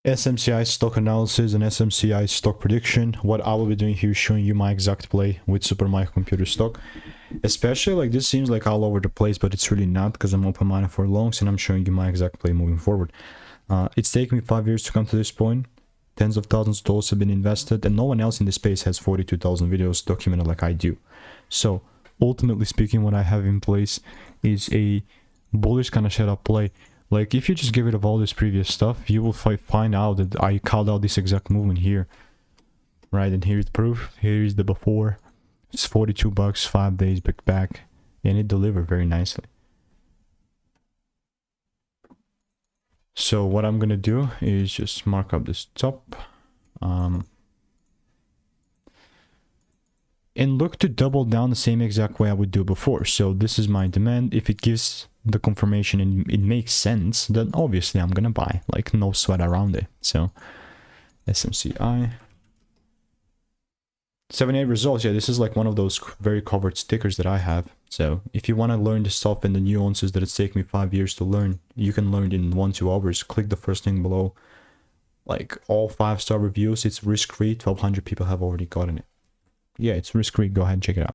SMCI stock analysis and SMCI stock prediction. What I will be doing here is showing you my exact play with Supermicrocomputer stock. Especially like this seems like all over the place, but it's really not, because I'm open minded for longs and I'm showing you my exact play moving forward. It's taken me 5 years to come to this point. Tens of thousands of dollars have been invested, and no one else in the space has 42,000 videos documented like I do. So ultimately speaking, what I have in place is a bullish kind of setup play. Like, if you just get rid of all this previous stuff, you will find out that I called out this exact movement here. Right, and here's the proof. Here is the before. It's 42 bucks, 5 days back, and it delivered very nicely. So what I'm gonna do is just mark up this top. And look to double down the same exact way I would do before. So this is my demand. If it gives the confirmation and it makes sense, then obviously I'm gonna buy, like no sweat around it. So SMCI 78 results. Yeah, this is like one of those very covered stickers that I have. So if you want to learn the stuff and the nuances that it's taken me 5 years to learn, you can learn it in 1-2 hours. Click the first link below. Like all 5-star reviews, it's risk-free. 1,200 people have already gotten it. Yeah, it's risk-free. Go ahead and check it out.